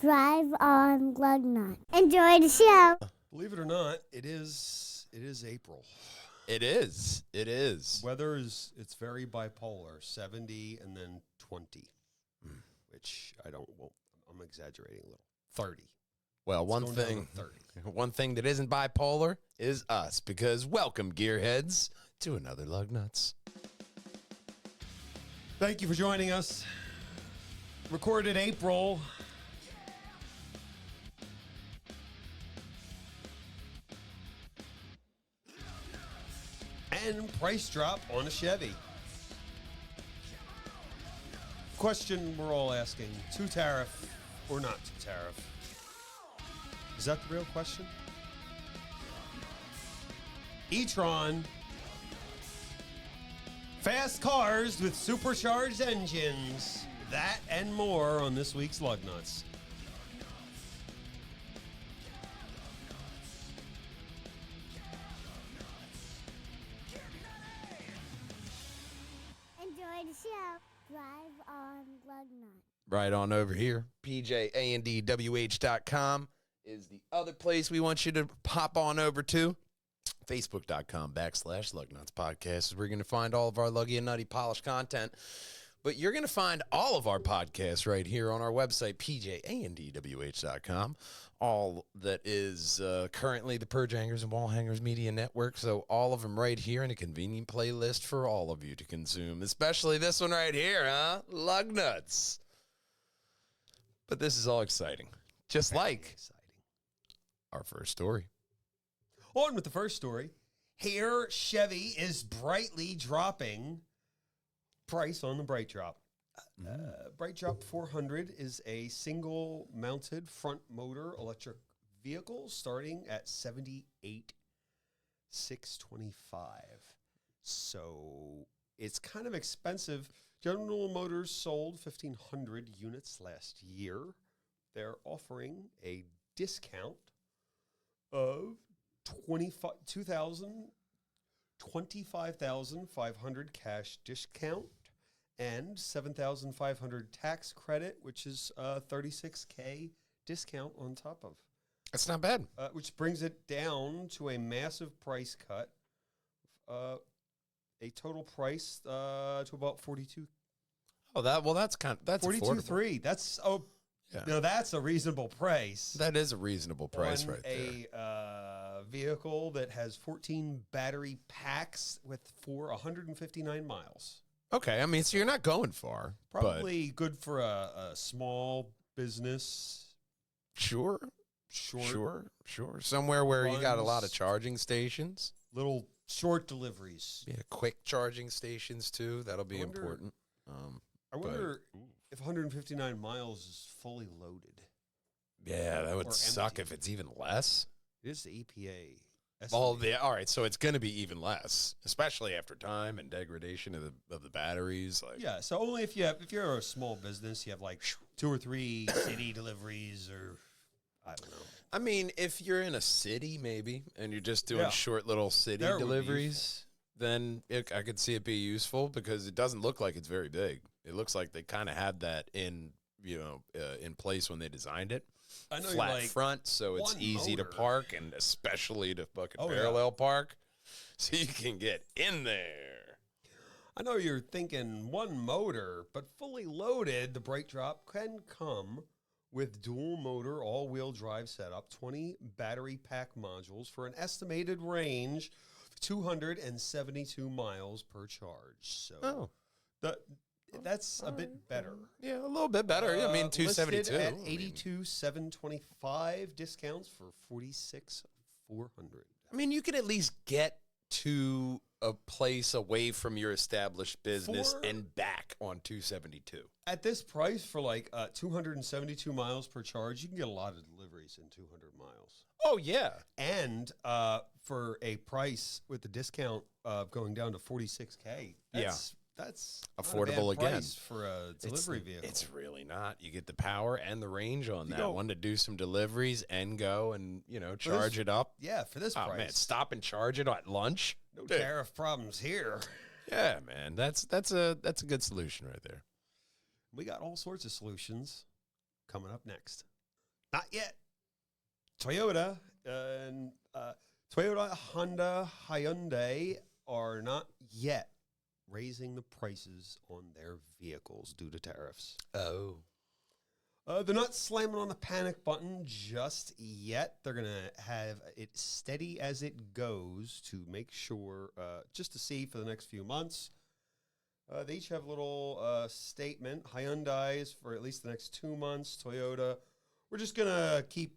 Drive on Lugnutz. Enjoy the show. Believe it or not, it is April. It is. Weather it's very bipolar, 70 and then 20, which I'm exaggerating a little. 30. Well, one going down thing, to 30. one thing that isn't bipolar is us, because welcome, gearheads, to another Lugnutz. Thank you for joining us. Recorded April. And price drop on a Chevy. Question we're all asking, to Tariff or not to Tariff? Is that the real question? e-tron. Fast cars with supercharged engines. That and more on this week's Lugnutz. Enjoy the show. Drive on Lugnutz. Right on over here, PJAndDWH.com is the other place we want you to pop on over to. Facebook.com/Lugnutz Podcast is where you're going to find all of our luggy and nutty polished content. But you're going to find all of our podcasts right here on our website, PJAndDWH.com. All that is currently the Perjangers and Wallhangers Media Network. So all of them right here in a convenient playlist for all of you to consume. Especially this one right here, huh? Lugnutz. But this is all exciting. Just Very like exciting. our first story. On with the first story. Here, Chevy is brightly dropping price on the Bright Drop. Bright Drop 400 is a single-mounted front-motor electric vehicle starting at $78,625. So it's kind of expensive. General Motors sold 1,500 units last year. They're offering a discount of $25,500 cash discount and $7,500 tax credit, which is a $36K discount on top of. That's not bad. Which brings it down to a massive price cut, a total price to about 42. Oh, that's 42.3. That's that's a reasonable price. That is a reasonable price on right there. A vehicle that has 14 battery packs for 159 miles. Okay, I mean, so you're not going far. Probably good for a small business. Sure. Short. Somewhere where you got a lot of runs. charging stations. Little short deliveries. Yeah, quick charging stations too. That'll be wonder- important. I wonder if 159 miles is fully loaded. Yeah, that would Or suck empty. if it's even less. It is the EPA. All right, so it's going to be even less, especially after time and degradation of the batteries. Like, Yeah, so only if you're a small business, you have like 2 or 3 city deliveries, or I don't know. I mean, if you're in a city maybe, and you're just doing Yeah. short little city There it would be deliveries, then I could see it be useful because it doesn't look like it's very big. It looks like they kind of had that in place when they designed it. I know Flat you're like, front, so it's one easy to motor. park and especially to fucking Oh, yeah. parallel park, so you can get in there. I know you're thinking one motor, but fully loaded, the Bright Drop can come with dual motor all-wheel drive setup, 20 battery pack modules for an estimated range of 272 miles per charge. So that's a bit better. Yeah, a little bit better. I mean, 272 Listed at I mean, 82,725, discounts for 46,400. I mean, you could at least get to a place away from your established business and back on 272. At this price for like 272 miles per charge, you can get a lot of deliveries in 200 miles. Oh yeah, And for a price with the discount going down to 46K, that's Affordable not a bad again. price for a delivery vehicle. It's really not. You get the power and the range on You that go- one to do some deliveries and go and charge it up. Yeah, for this Oh price. man, stop and charge it at lunch. No Dude. tariff problems here. Yeah, man, that's a good solution right there. We got all sorts of solutions coming up next. Not yet. Toyota and Toyota, Honda, Hyundai are not yet raising the prices on their vehicles due to tariffs. Oh. They're not slamming on the panic button just yet. They're going to have it steady as it goes to make sure, just to see for the next few months. They each have a little statement. Hyundai's for at least the next 2 months. Toyota, we're just going to keep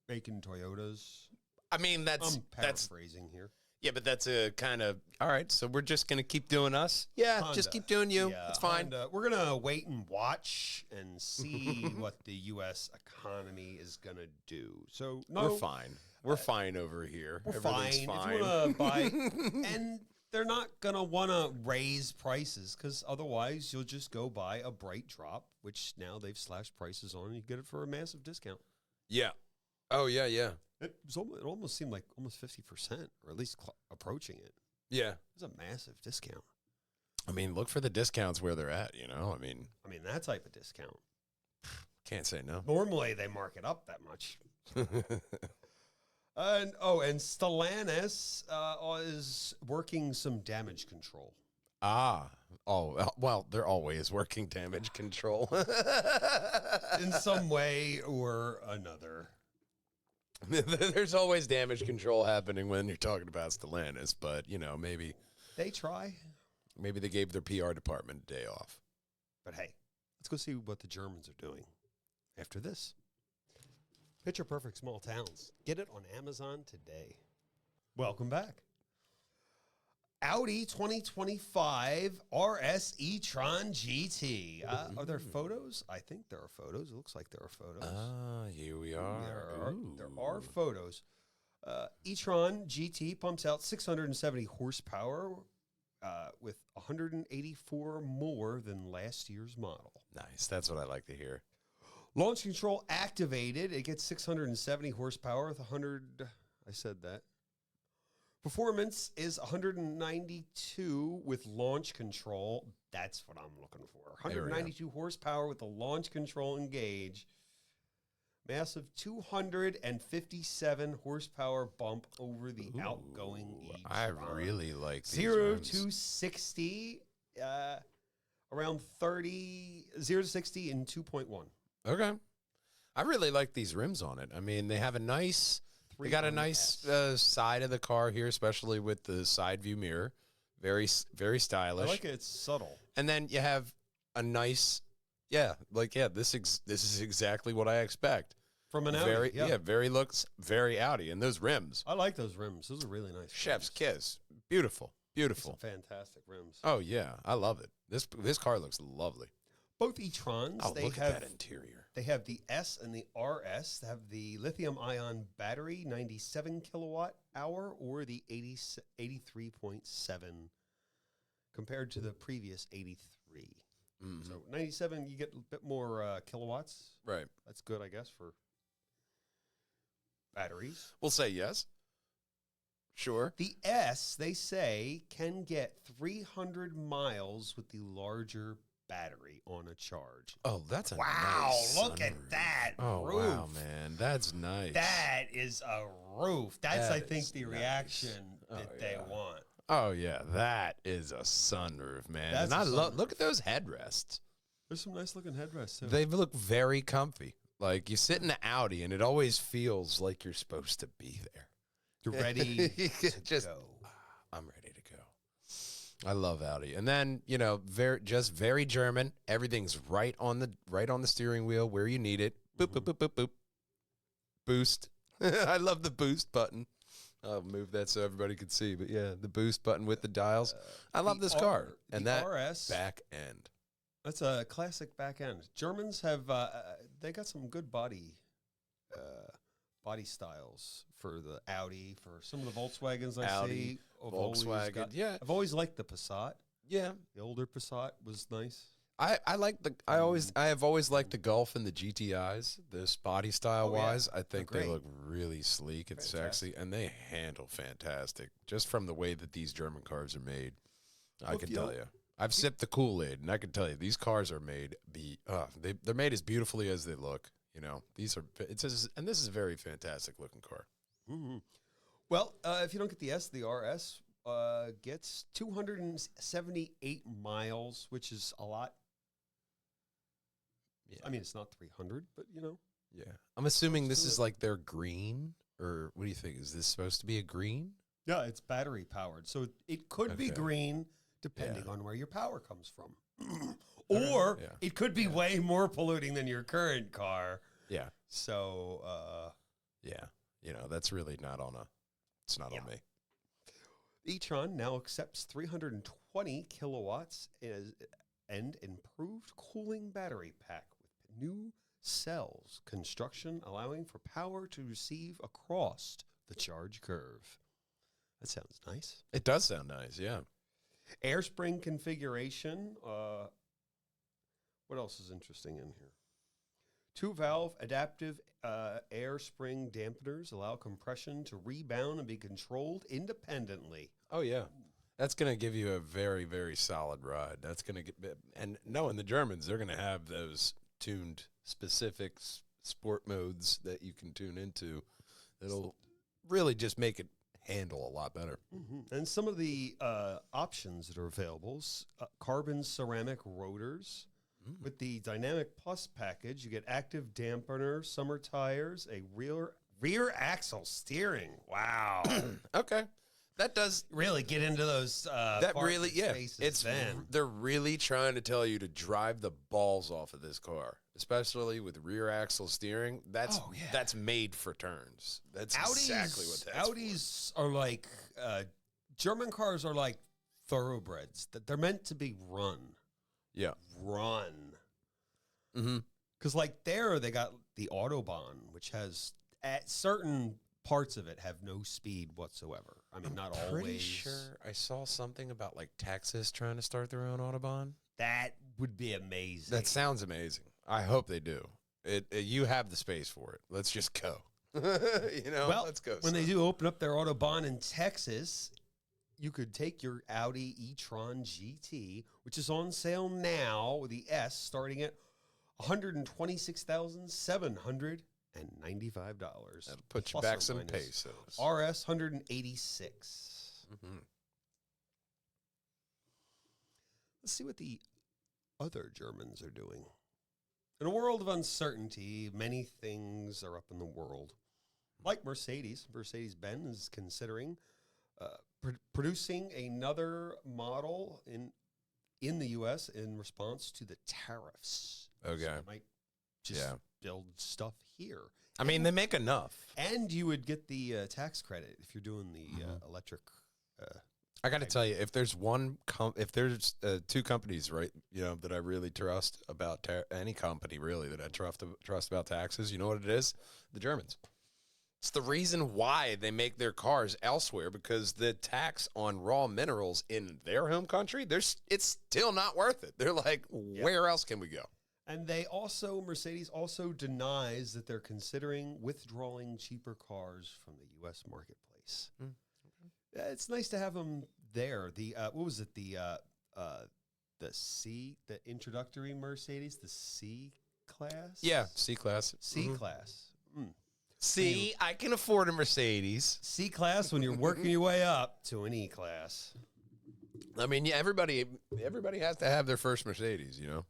making Toyotas. I mean, I'm paraphrasing here. Yeah, but that's a kind of, all right, so we're just going to keep doing us? Yeah, Honda. just keep doing you. Yeah, it's fine. Honda. We're going to wait and watch and see what the U.S. economy is going to do. So, no. We're fine. We're fine over here. We're Everything's fine. If you want to buy, and they're not going to want to raise prices because otherwise you'll just go buy a Bright Drop, which now they've slashed prices on and you get it for a massive discount. Yeah. Oh, yeah, yeah. It almost seemed like almost 50%, or at least approaching it. Yeah. It's a massive discount. I mean, look for the discounts where they're at, you know? I mean, that type of discount. can't say no. Normally they mark it up that much. And Stellantis is working some damage control. Well, they're always working damage control. In some way or another. There's always damage control happening when you're talking about Stellantis, but, you know, maybe They try. Maybe they gave their PR department a day off. But hey, let's go see what the Germans are doing after this. Picture Perfect Small Towns. Get it on Amazon today. Welcome back. Audi 2025 RS e-tron GT. Are there photos? I think there are photos. It looks like there are photos. Here we are. There are photos. E-tron GT pumps out 670 horsepower with 184 more than last year's model. Nice. That's what I like to hear. Launch control activated. It gets 670 horsepower with 100. I said that. Performance is 192 with launch control. That's what I'm looking for. 192 horsepower with the launch control engaged. Massive 257 horsepower bump over the outgoing e-tron. I really like these 0 rims. to 60, around 30, 0 to 60 in 2.1. Okay. I really like these rims on it. I mean, they have a nice... They got a nice side of the car here, especially with the side view mirror. Very, very stylish. I like it. It's subtle. And then you have a nice, this is exactly what I expect. From an Audi. Very looks very Audi. And those rims. I like those rims. Those are really nice. Chef's kiss. Beautiful. Beautiful. Some fantastic rims. Oh, yeah. I love it. This car looks lovely. Both e-trons, Look at that interior. They have the S and the RS. They have the lithium-ion battery, 97 kilowatt hour, or the 83.7 compared to the previous 83. Mm-hmm. So 97, you get a bit more kilowatts. Right. That's good, I guess, for batteries. We'll say yes. Sure. The S, they say, can get 300 miles with the larger battery on a charge. Oh, that's a nice look sunroof. at that Oh, roof. wow, man. That's nice. That is a roof. That's, That I think, is the nice. reaction that they want. Oh, yeah. That is a sunroof, man. That's and a look at those headrests. There's some nice looking headrests, too. They look very comfy. Like, you sit in the Audi, and it always feels like you're supposed to be there. You're ready to go. I'm ready to go. I love Audi. And then, you know, very German. Everything's right on the steering wheel where you need it. Boop, boop, boop, boop, boop. Boost. I love the boost button. I'll move that so everybody can see. But yeah, the boost button with the dials. I love this car. And that RS, back end. That's a classic back end. Germans have, they got some good body styles for the Audi, for some of the Volkswagens I see. Volkswagen, I've always liked the Passat. Yeah. The older Passat was nice. I have always liked the Golf and the GTIs. This body style wise, I think they look really sleek and sexy, and they handle fantastic. Just from the way that these German cars are made, I can tell you. I've sipped the Kool-Aid, and I can tell you these cars are made they're made as beautifully as they look. You know, these are and this is a very fantastic looking car. Mm-hmm. Well, if you don't get the S, the RS gets 278 miles, which is a lot. Yeah. I mean, it's not 300, but you know. Yeah. I'm assuming this is like their green, or what do you think? Is this supposed to be a green? Yeah, it's battery powered. So it could be Okay. green depending Yeah. on where your power comes from. Or Yeah. it could be way more polluting than your current car. Yeah. So, Yeah. You know, that's really it's not on me. e-tron now accepts 320 kilowatts and improved cooling battery pack with new cells construction allowing for power to receive across the charge curve. That sounds nice. It does sound nice, yeah. Air spring configuration. What else is interesting in here? 2-valve adaptive air spring dampeners allow compression to rebound and be controlled independently. Oh, yeah. That's going to give you a very, very solid ride. That's going to get, and knowing the Germans, they're going to have those tuned specific sport modes that you can tune into. That'll really just make it handle a lot better. Mm-hmm. And some of the options that are available, carbon ceramic rotors. With the Dynamic Plus package, you get active dampener, summer tires, a rear axle steering. Wow. Okay. That does really get into those that really, yeah. spaces then. They're really trying to tell you to drive the balls off of this car, especially with rear axle steering. That's made for turns. That's exactly what that's Audis are like German cars are like thoroughbreds that they're meant to be run. Yeah. Run. Mm-hmm. Because like there they got the Autobahn, which has at certain parts of it have no speed whatsoever. I mean, not always. Pretty sure I saw something about like Texas trying to start their own Autobahn. That would be amazing. That sounds amazing. I hope they do. You have the space for it. Let's just go. You know, well, let's go. When they do open up their Autobahn in Texas, you could take your Audi e-tron GT, which is on sale now with the S starting at $126,795. That'll put you plus back or some minus. pesos. RS 186. Mm-hmm. Let's see what the other Germans are doing. In a world of uncertainty, many things are up in the world. Like Mercedes, Mercedes-Benz is considering producing another model in the U.S. in response to the tariffs. Okay. So they might just build stuff here. I mean, they make enough. And you would get the tax credit if you're doing the electric. I got to tell you, if there's two companies, right, you know, that I really trust about any company really that I trust about taxes, you know what it is? The Germans. It's the reason why they make their cars elsewhere, because the tax on raw minerals in their home country, it's still not worth it. They're like, where else can we go? And Mercedes also denies that they're considering withdrawing cheaper cars from the U.S. marketplace. It's nice to have them there. The what was it? The introductory Mercedes, the C class. Yeah, C class. C class. See, I can afford a Mercedes. C class when you're working your way up to an E class. I mean, yeah, everybody has to have their first Mercedes, you know.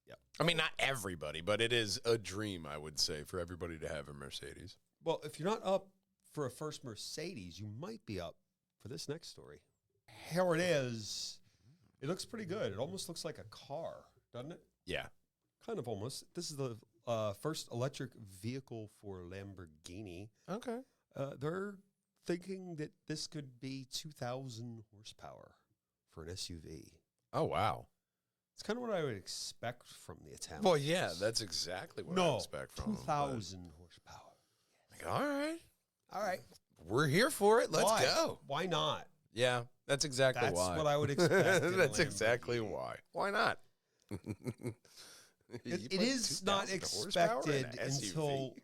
Yeah. I mean, not everybody, but it is a dream, I would say, for everybody to have a Mercedes. Well, if you're not up for a first Mercedes, you might be up for this next story. Here it is. It looks pretty good. It almost looks like a car, doesn't it? Yeah. Kind of almost. This is the first electric vehicle for Lamborghini. Okay. They're thinking that this could be 2,000 horsepower for an SUV. Oh, wow. It's kind of what I would expect from the Italians. Well, yeah, that's exactly what I expect from them. 2,000 horsepower. Like, all right. All right. We're here for it. Let's go. Why not? Yeah, that's exactly why. That's what I would expect. That's exactly why. Why not? It is not expected until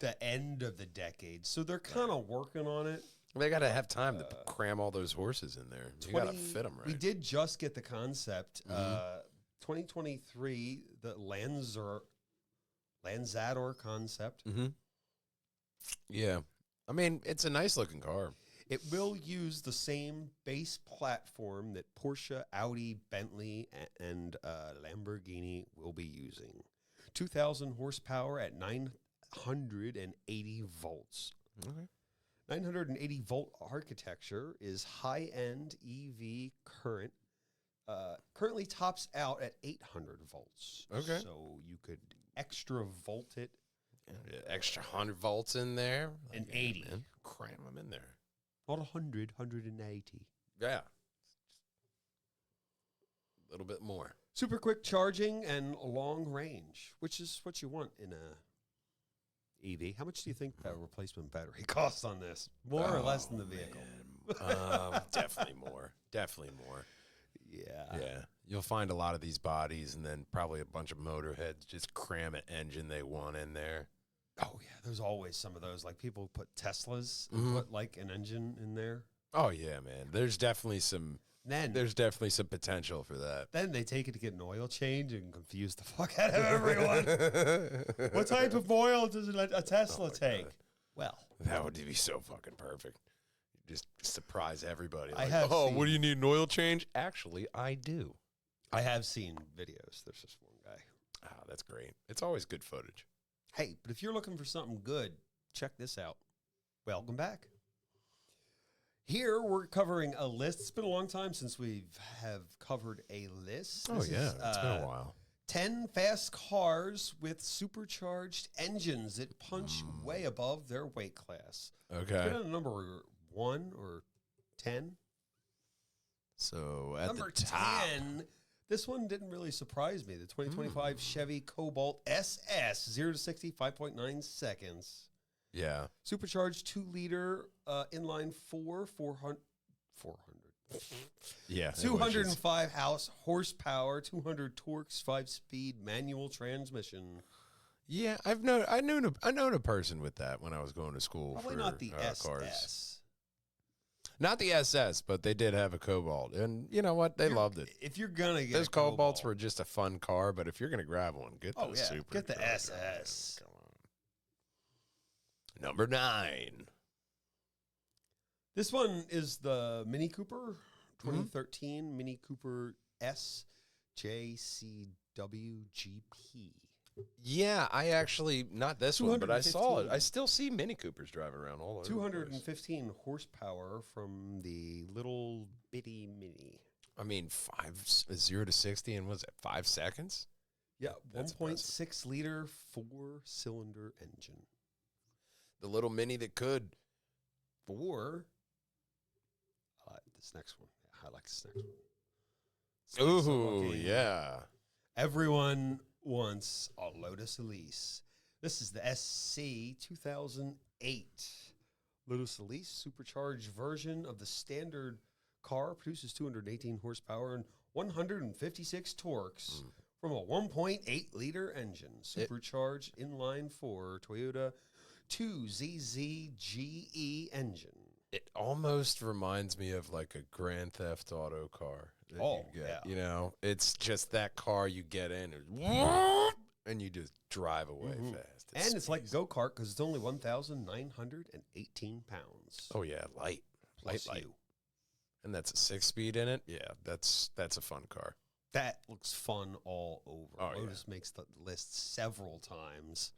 the end of the decade. So they're kind of working on it. They got to have time to cram all those horses in there. You got to fit them right. We did just get the concept. 2023, the Lanzador concept. Mm-hmm. Yeah. I mean, it's a nice looking car. It will use the same base platform that Porsche, Audi, Bentley, and Lamborghini will be using. 2,000 horsepower at 980 volts. Okay. 980 volt architecture is high-end EV current. Currently tops out at 800 volts. Okay. So you could extra volt it. Extra 100 volts in there. And 80. Man. Cram them in there. Not 100, 180. Yeah. A little bit more. Super quick charging and long range, which is what you want in a EV. How much do you think that replacement battery costs on this? More or less than the vehicle? Definitely more. Definitely more. Yeah. Yeah. You'll find a lot of these bodies and then probably a bunch of motorheads just cram an engine they want in there. Oh, yeah. There's always some of those. Like people put Teslas and put like an engine in there. Oh, yeah, man. There's definitely some potential for that. Then they take it to get an oil change and confuse the fuck out of everyone. What type of oil does a Tesla take? God. Well, That would be so fucking perfect. Just surprise everybody. I Like, have oh, seen- what do you need, an oil change? Actually, I do. I have seen videos. There's just one guy. Ah, that's great. It's always good footage. Hey, but if you're looking for something good, check this out. Welcome back. Here we're covering a list. It's been a long time since we have covered a list. Oh, This yeah. is, It's been a while. 10 fast cars with supercharged engines that punch way above their weight class. Okay. Put on number 1 or 10. So at Number the top. 10, this one didn't really surprise me. The 2025 Chevy Cobalt SS, 0 to 60, 5.9 seconds. Yeah. Supercharged 2-liter inline 400. Yeah. it was 205 horsepower, 200 torques, 5-speed manual transmission. Yeah, I known a person with that when I was going to school. Probably for, not the SS. cars. Not the SS, but they did have a Cobalt, and you know what? They loved it. If you're gonna get Those a Cobalts Cobalt, were just a fun car, but if you're gonna grab one, get Oh, the yeah, super. get the SS. Come on. Number 9. This one is the Mini Cooper, 2013 Mini Cooper S JCWGP. Yeah, I actually not this one, but I saw it. 215. I still see Mini Coopers driving around all over. the place. 215 horsepower from the little bitty Mini. I mean, 0 to 60 in was it 5 seconds? Yeah, That's 1.6 liter 4-cylinder engine. The little Mini that could. Or I like this next one. Yeah, I like this next one. It's nice Ooh, looking. yeah. Everyone wants a Lotus Elise. This is the SC 2008 Lotus Elise supercharged version of the standard car. Produces 218 horsepower and 156 torques from a 1.8 liter engine. Supercharged inline 4 Toyota 2ZZGE engine. It almost reminds me of like a Grand Theft Auto car. That Oh, you get. yeah. You know, it's just that car you get in and you just drive away fast. And it's like go-kart because it's only 1,918 pounds. oh yeah, light. plus light. you. And that's a 6-speed in it. Yeah, that's a fun car. That looks fun all over. Oh, yeah. Lotus makes the list several times.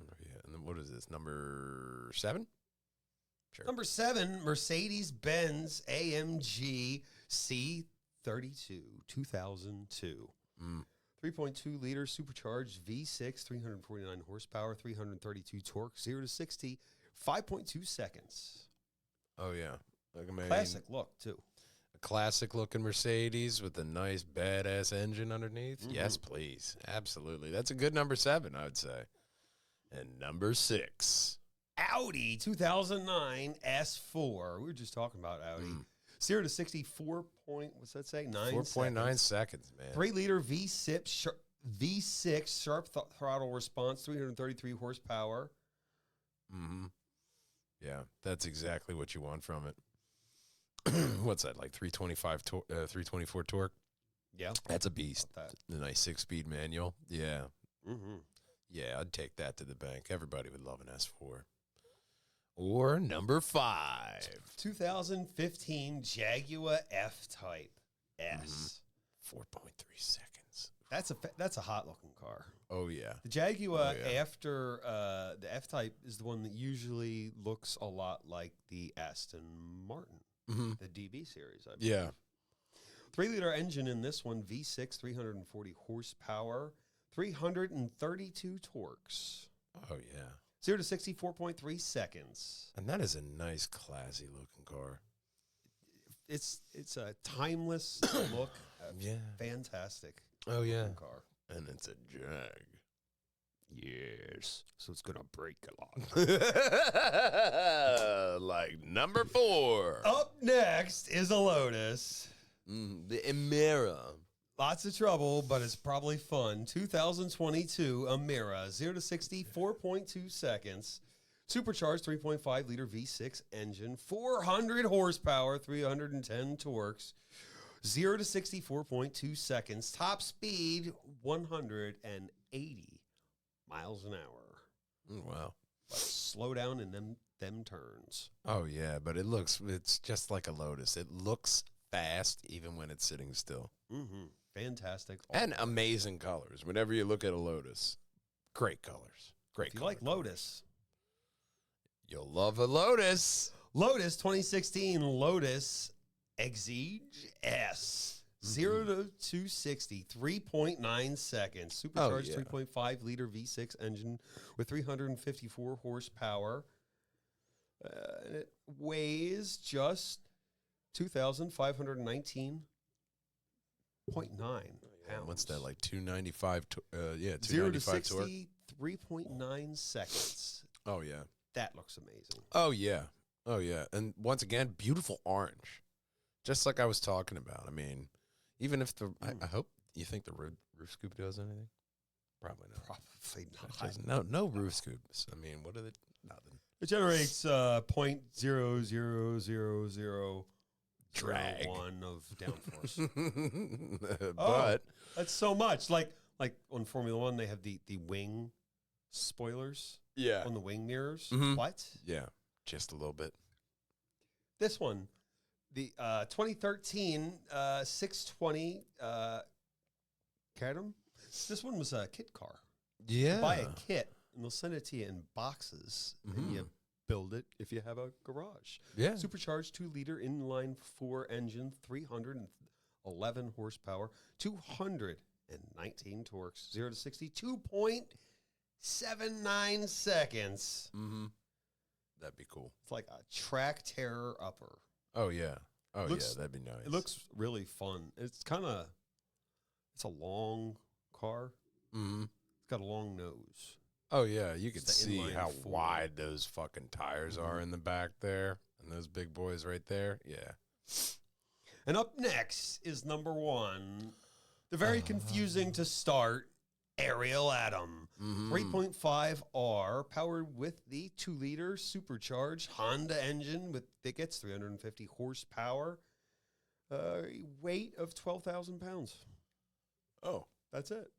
Oh, yeah, and then what is this? Number 7? Sure. Number 7, Mercedes-Benz AMG C32 2002. 3.2 liter supercharged V6, 349 horsepower, 332 torque, 0 to 60, 5.2 seconds. Oh yeah, like, I mean, Classic look, too. a classic looking Mercedes with a nice badass engine underneath. Yes, please, absolutely. That's a good number 7, I would say. And number 6. Audi 2009 S4. We were just talking about Audi. 0 to 60, 4 point, what's that say? 4.9 seconds, man. 3 liter V6 sharp throttle response, 333 horsepower. Yeah, that's exactly what you want from it. What's that, like 324 torque? Yeah. That's a beast. That. The nice 6-speed manual. Yeah. Yeah, I'd take that to the bank. Everybody would love an S4. Or number 5. 2015 Jaguar F-Type S. 4.3 seconds. That's a hot looking car. Oh, yeah. The Jaguar Oh, yeah. after the F-Type is the one that usually looks a lot like the Aston Martin, the DB series. I believe. Yeah. 3-liter engine in this one, V6, 340 horsepower, 332 torques. Oh, yeah. 0 to 60, 4.3 seconds. And that is a nice, classy looking car. It's a timeless look. Yeah. Fantastic. Oh, yeah. Car. And it's a Jag. Yes. So it's going to break a lot. Like number 4. Up next is a Lotus. The Emira. Lots of trouble, but it's probably fun. 2022 Emira, 0 to 60, 4.2 seconds. Supercharged 3.5 liter V6 engine, 400 horsepower, 310 torques. 0 to 60, 4.2 seconds. Top speed, 180 miles an hour. Wow. But slow down in them turns. Oh, yeah, but it's just like a Lotus. It looks fast even when it's sitting still. Mm-hmm. Fantastic. And amazing colors. Whenever you look at a Lotus, great colors. Great If you color like Lotus. You'll love a Lotus. Lotus 2016 Lotus Exige S. 0 to 260, 3.9 seconds. Supercharged 3.5 liter V6 engine with 354 horsepower. And it weighs just 2,519.9 pounds. What's that, like 295? 0 to 295 torque. 60, 3.9 seconds. Oh, yeah. That looks amazing. Oh, yeah. Oh, yeah. And once again, beautiful orange. Just like I was talking about. I mean, even if I hope you think the roof scoop does anything? Probably not. Probably not. No roof scoops. I mean, what are they? Nothing. It generates 0.00001 Drag. of downforce. But That's so much. Like on Formula One, they have the wing spoilers yeah. on the wing mirrors. Mhm. What? Yeah, just a little bit. This one, the 2013 620 Cadam. This one was a kit car. Yeah. You buy a kit, and they'll send it to you in boxes, and you build it if you have a garage. Yeah. Supercharged 2-liter inline 4 engine, 311 horsepower, 219 torques, 0 to 60, 2.79 seconds. Mm-hmm. That'd be cool. It's like a track terror upper. Oh, yeah. Oh, Looks- yeah, that'd be nice. It looks really fun. It's a long car. Mm-hmm. It's got a long nose. Oh, yeah, you can It's the see inline how 4. wide those fucking tires are in the back there. And those big boys right there. Yeah. And up next is number 1. The very confusing to start, Ariel Atom. 3.5R, powered with the 2-liter supercharged Honda engine that gets 350 horsepower. Weight of 12,000 pounds. Oh, That's it.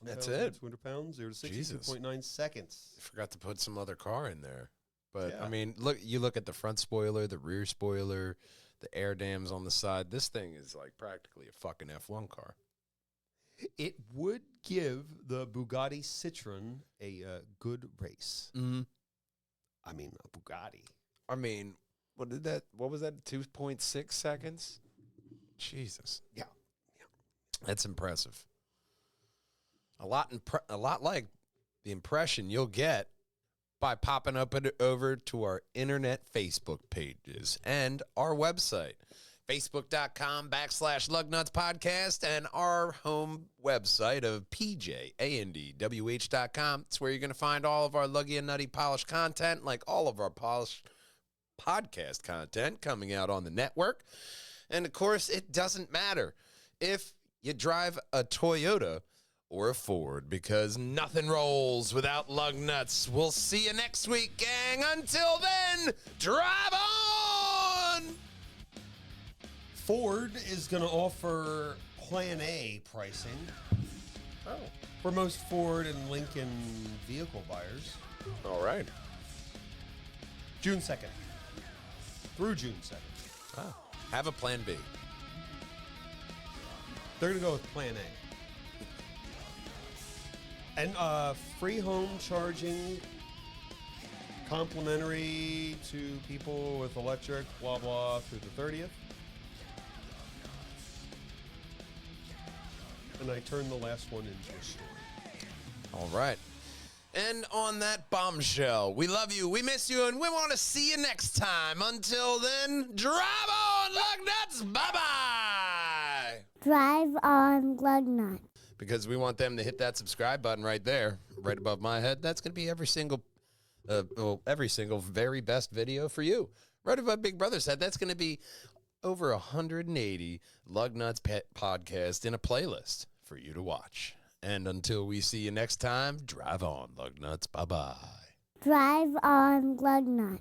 That's it. 200 pounds, 0 to 60, Jesus. 2.9 seconds. I forgot to put some other car in there. But, Yeah. I mean, you look at the front spoiler, the rear spoiler, the air dams on the side. This thing is like practically a fucking F1 car. It would give the Bugatti Citroen a good race. Mm-hmm. I mean, a Bugatti. I mean, what was that, 2.6 seconds? Jesus. Yeah. That's impressive. A lot like the impression you'll get by popping up over to our internet Facebook pages and our website, facebook.com/Lugnutz podcast, and our home website of PJANDWH.com. It's where you're going to find all of our Luggy and Nutty polished content, like all of our polished podcast content coming out on the network. And, of course, it doesn't matter if you drive a Toyota or a Ford, because nothing rolls without Lugnutz. We'll see you next week, gang. Until then, drive on! Ford is going to offer Plan A pricing. Oh. for most Ford and Lincoln vehicle buyers. All right. June 2nd. Through June 2nd. Ah, have a plan B. They're going to go with Plan A. And free home charging, complimentary to people with electric, blah, blah, through the 30th. And I turned the last one into a story. All right. And on that bombshell, we love you, we miss you, and we want to see you next time. Until then, drive on, Lugnutz. Bye-bye. Drive on Lugnutz. Because we want them to hit that subscribe button right there, right above my head. That's going to be every single very best video for you. Right above Big Brother's head, that's going to be over 180 Lugnutz podcasts in a playlist for you to watch. And until we see you next time, drive on, Lugnutz. Bye-bye. Drive on Lugnutz.